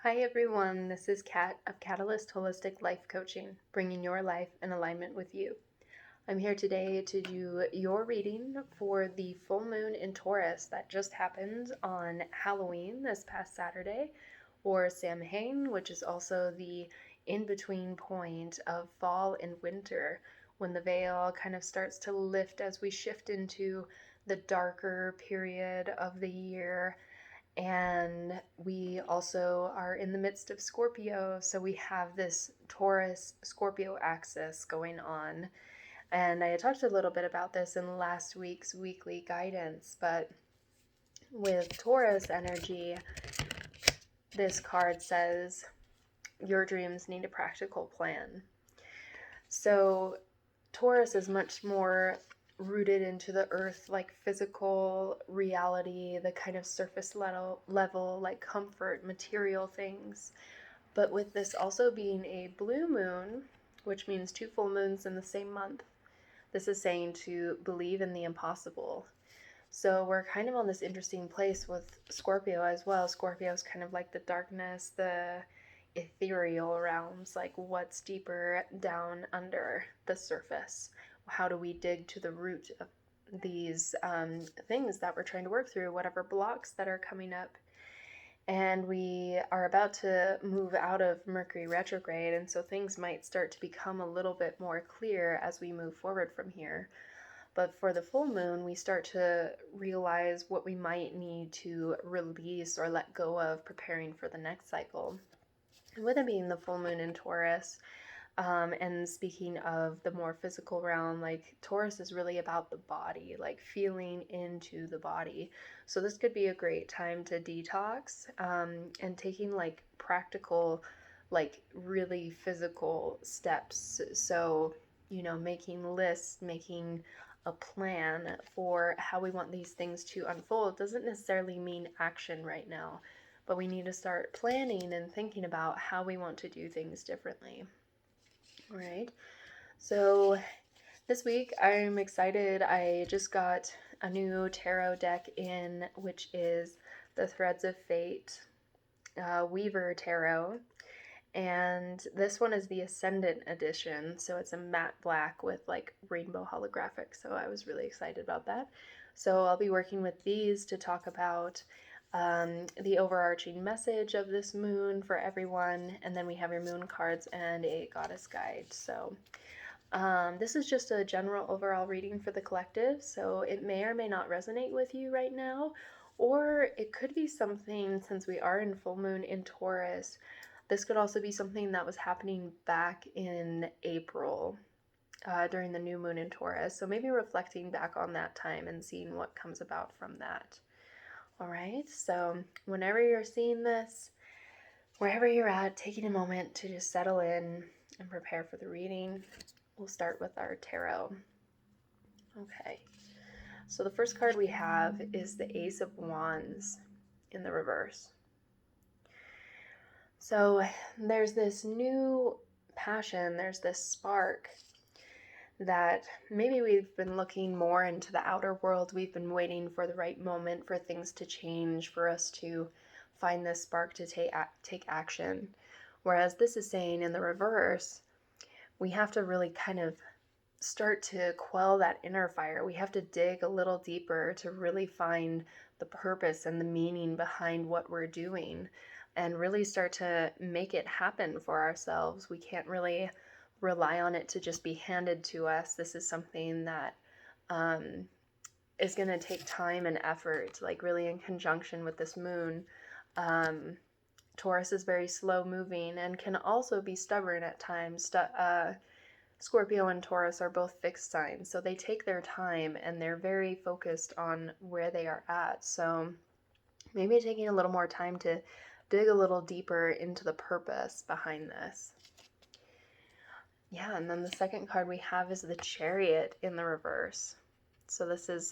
Hi everyone, this is Kat of Catalyst Holistic Life Coaching, bringing your life in alignment with you. I'm here today to do your reading for the full moon in Taurus that just happened on Halloween this past Saturday, or Samhain, which is also the in-between point of fall and winter, when the veil kind of starts to lift as we shift into the darker period of the year. And we also are in the midst of Scorpio, so we have this Taurus Scorpio axis going on. And I had talked a little bit about this in last week's weekly guidance, but with Taurus energy, this card says, your dreams need a practical plan. So Taurus is much more rooted into the earth, like physical reality, the kind of surface level, like comfort, material things. But with this also being a blue moon, which means 2 full moons in the same month, this is saying to believe in the impossible. So we're kind of on this interesting place with Scorpio as well. Scorpio is kind of like the darkness, the ethereal realms, like what's deeper down under the surface. How do we dig to the root of these things that we're trying to work through, whatever blocks that are coming up? And we are about to move out of Mercury retrograde, and so things might start to become a little bit more clear as we move forward from here. But for the full moon, we start to realize what we might need to release or let go of preparing for the next cycle. And with it being the full moon in Taurus, and speaking of the more physical realm, like Taurus is really about the body, like feeling into the body. So this could be a great time to detox, and taking like practical, like really physical steps. So, making lists, making a plan for how we want these things to unfold doesn't necessarily mean action right now, but we need to start planning and thinking about how we want to do things differently. All right. So this week I'm excited. I just got a new tarot deck in, which is the Threads of Fate Weaver Tarot. And this one is the Ascendant edition, so it's a matte black with like rainbow holographic, so I was really excited about that. So I'll be working with these to talk about the overarching message of this moon for everyone, and then we have your moon cards and a goddess guide. So this is just a general overall reading for the collective, so it may or may not resonate with you right now, or it could be something, since we are in full moon in Taurus, this could also be something that was happening back in April during the new moon in Taurus. So maybe reflecting back on that time and seeing what comes about from that. All right, so whenever you're seeing this, wherever you're at, taking a moment to just settle in and prepare for the reading. We'll start with our tarot. Okay, so the first card we have is the Ace of Wands in the reverse. So there's this new passion, there's this spark that maybe we've been looking more into the outer world. We've been waiting for the right moment for things to change, for us to find this spark to take action. Whereas this is saying in the reverse, we have to really kind of start to quell that inner fire. We have to dig a little deeper to really find the purpose and the meaning behind what we're doing and really start to make it happen for ourselves. We can't really rely on it to just be handed to us. This is something that is going to take time and effort, like really in conjunction with this moon. Taurus is very slow moving and can also be stubborn at times. Scorpio and Taurus are both fixed signs, so they take their time and they're very focused on where they are at. So maybe taking a little more time to dig a little deeper into the purpose behind this. Yeah, and then the second card we have is the Chariot in the reverse. So this is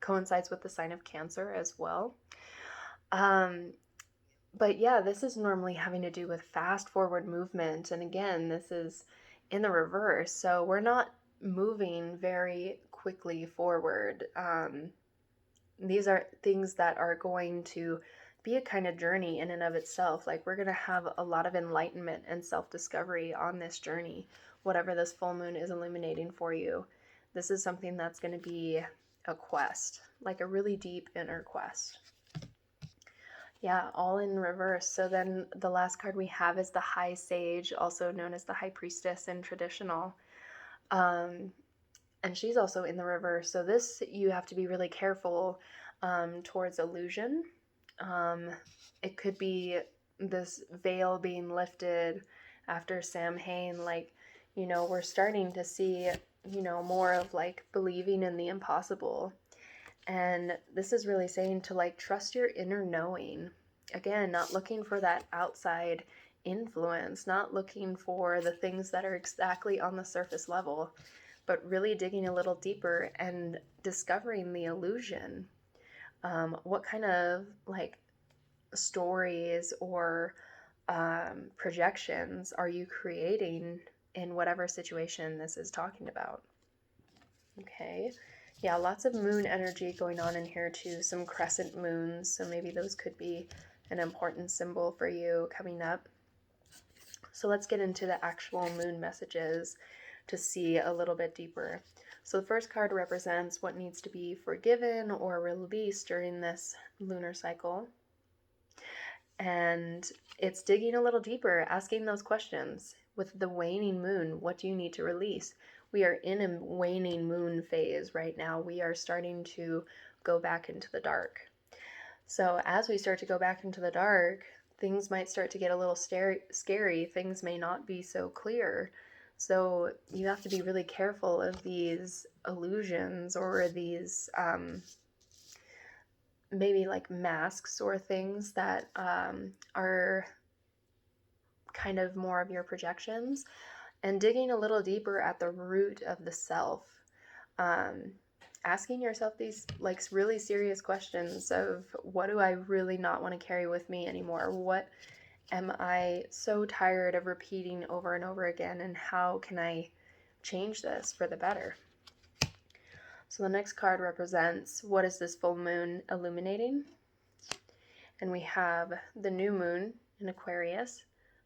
coincides with the sign of Cancer as well. But yeah, this is normally having to do with fast forward movement. And again, this is in the reverse. So we're not moving very quickly forward. These are things that are going to be a kind of journey in and of itself. Like, we're going to have a lot of enlightenment and self-discovery on this journey, whatever this full moon is illuminating for you. This is something that's going to be a quest, like a really deep inner quest. Yeah, all in reverse. So then the last card we have is the High Sage, also known as the High Priestess in traditional. And she's also in the reverse. So this, you have to be really careful towards illusion. It could be this veil being lifted after Samhain, like, you know, we're starting to see, you know, more of like believing in the impossible. And this is really saying to like trust your inner knowing. Again, not looking for that outside influence, not looking for the things that are exactly on the surface level, but really digging a little deeper and discovering the illusion. What kind of like stories or projections are you creating in whatever situation this is talking about? Okay. Yeah, lots of moon energy going on in here too. Some crescent moons, so maybe those could be an important symbol for you coming up. So let's get into the actual moon messages to see a little bit deeper. So the first card represents what needs to be forgiven or released during this lunar cycle. And it's digging a little deeper, asking those questions. With the waning moon, what do you need to release? We are in a waning moon phase right now. We are starting to go back into the dark. So as we start to go back into the dark, things might start to get a little scary. Things may not be so clear. So you have to be really careful of these illusions or these maybe like masks or things that are kind of more of your projections, and digging a little deeper at the root of the self. Asking yourself these like really serious questions of, what do I really not want to carry with me anymore? What am I so tired of repeating over and over again, and how can I change this for the better? So the next card represents, what is this full moon illuminating? And we have the new moon in Aquarius.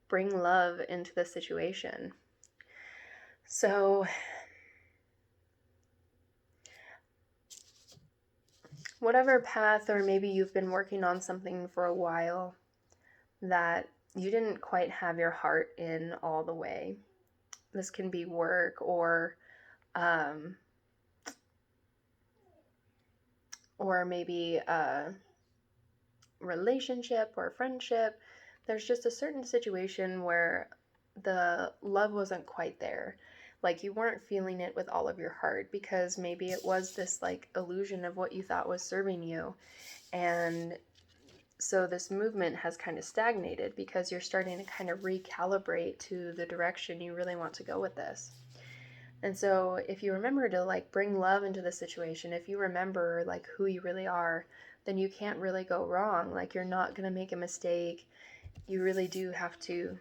Bring love into the situation. So whatever path, or maybe you've been working on something for a while that you didn't quite have your heart in all the way. This can be work or maybe a relationship or friendship. There's just a certain situation where the love wasn't quite there. Like, you weren't feeling it with all of your heart, because maybe it was this like illusion of what you thought was serving you. And so this movement has kind of stagnated because you're starting to kind of recalibrate to the direction you really want to go with this. And so if you remember to like bring love into the situation, if you remember like who you really are, then you can't really go wrong. Like, you're not going to make a mistake. You really do have to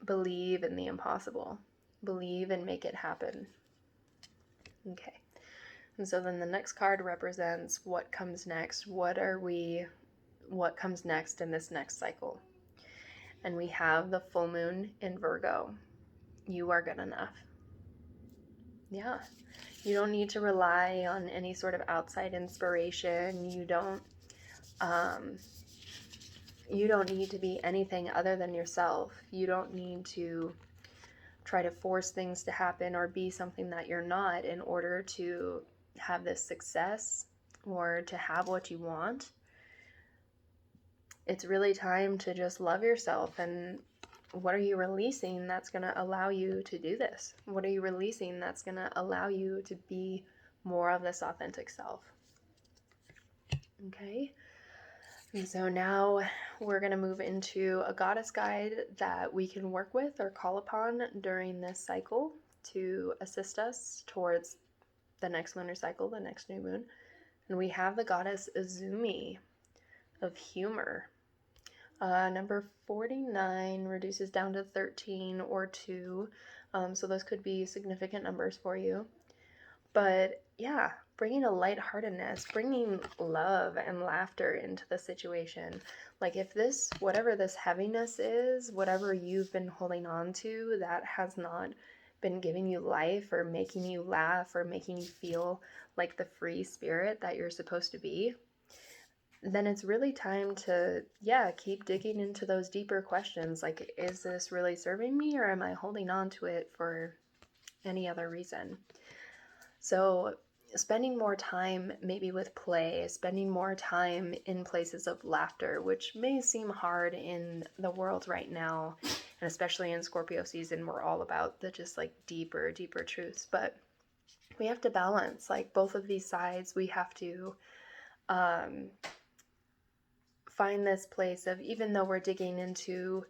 believe in the impossible. Believe and make it happen. Okay. And so then the next card represents what comes next. What comes next in this next cycle? And we have the full moon in Virgo. You are good enough. Yeah. You don't need to rely on any sort of outside inspiration. You don't need to be anything other than yourself. You don't need to try to force things to happen or be something that you're not in order to have this success or to have what you want. It's really time to just love yourself. And what are you releasing that's going to allow you to do this? What are you releasing that's going to allow you to be more of this authentic self? Okay. And so now we're going to move into a goddess guide that we can work with or call upon during this cycle to assist us towards the next lunar cycle, the next new moon. And we have the goddess Izumi of humor. Number 49 reduces down to 13 or 2. So those could be significant numbers for you. But yeah, bringing a lightheartedness, bringing love and laughter into the situation. Like if this, whatever this heaviness is, whatever you've been holding on to that has not been giving you life or making you laugh or making you feel like the free spirit that you're supposed to be, then it's really time to, keep digging into those deeper questions. Like, is this really serving me, or am I holding on to it for any other reason? So spending more time maybe with play, spending more time in places of laughter, which may seem hard in the world right now, and especially in Scorpio season, we're all about the just like deeper truths. But we have to balance like both of these sides. We have to find this place of, even though we're digging into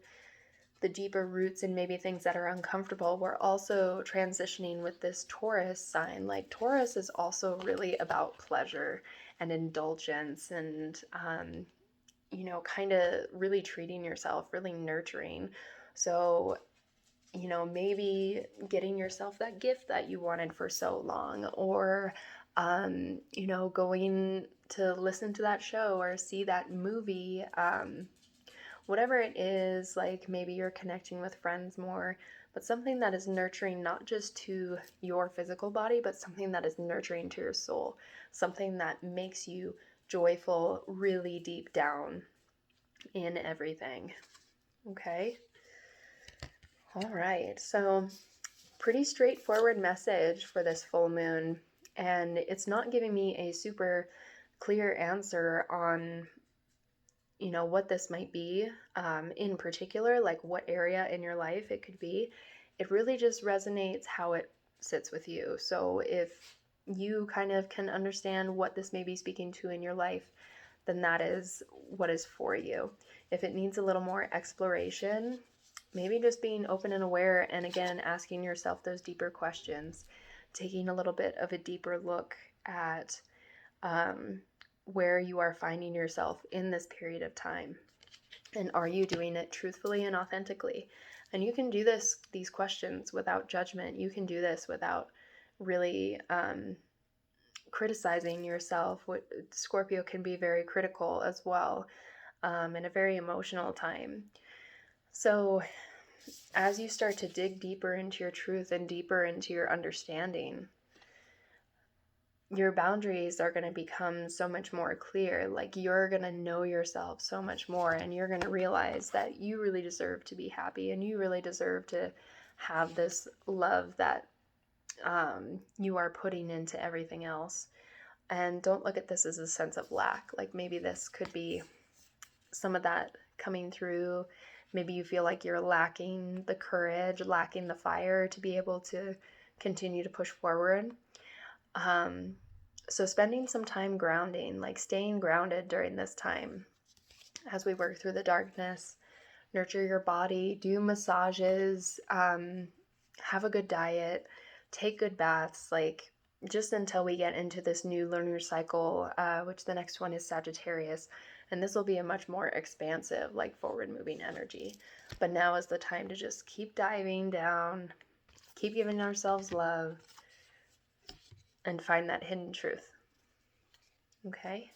the deeper roots and maybe things that are uncomfortable, we're also transitioning with this Taurus sign. Like Taurus is also really about pleasure and indulgence and, kind of really treating yourself, really nurturing. So, maybe getting yourself that gift that you wanted for so long, or, going to listen to that show or see that movie, whatever it is. Like maybe you're connecting with friends more, but something that is nurturing not just to your physical body, but something that is nurturing to your soul, something that makes you joyful really deep down in everything. Okay. All right. So pretty straightforward message for this full moon, and it's not giving me a super clear answer on what this might be in particular, like what area in your life it could be. It really just resonates how it sits with you. So if you kind of can understand what this may be speaking to in your life, then that is what is for you. If it needs a little more exploration, maybe just being open and aware, and again, asking yourself those deeper questions, taking a little bit of a deeper look at where you are finding yourself in this period of time. And are you doing it truthfully and authentically? And you can do these questions without judgment. You can do this without really criticizing yourself. Scorpio can be very critical as well, in a very emotional time. So as you start to dig deeper into your truth and deeper into your understanding, your boundaries are going to become so much more clear. Like you're going to know yourself so much more, and you're going to realize that you really deserve to be happy, and you really deserve to have this love that you are putting into everything else. And don't look at this as a sense of lack. Like maybe this could be some of that coming through. Maybe you feel like you're lacking the courage, lacking the fire to be able to continue to push forward. So spending some time grounding, like staying grounded during this time as we work through the darkness, nurture your body, do massages, have a good diet, take good baths, like just until we get into this new lunar cycle, which the next one is Sagittarius. And this will be a much more expansive, like forward moving energy. But now is the time to just keep diving down, keep giving ourselves love, and find that hidden truth. Okay,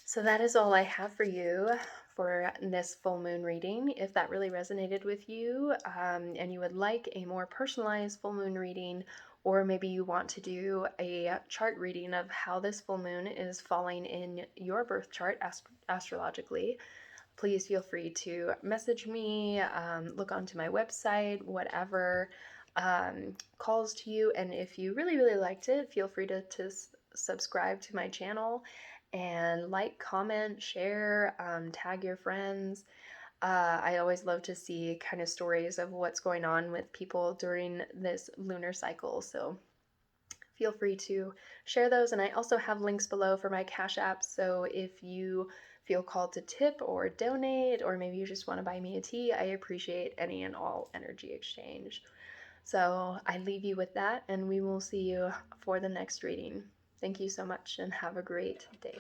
so that is all I have for you for this full moon reading. If that really resonated with you, and you would like a more personalized full moon reading, or maybe you want to do a chart reading of how this full moon is falling in your birth chart astrologically, please feel free to message me, look onto my website, whatever calls to you. And if you really, really liked it, feel free to subscribe to my channel and like, comment, share, tag your friends. I always love to see kind of stories of what's going on with people during this lunar cycle. So feel free to share those. And I also have links below for my Cash App. So if you feel called to tip or donate, or maybe you just want to buy me a tea, I appreciate any and all energy exchange. So I leave you with that, and we will see you for the next reading. Thank you so much, and have a great day.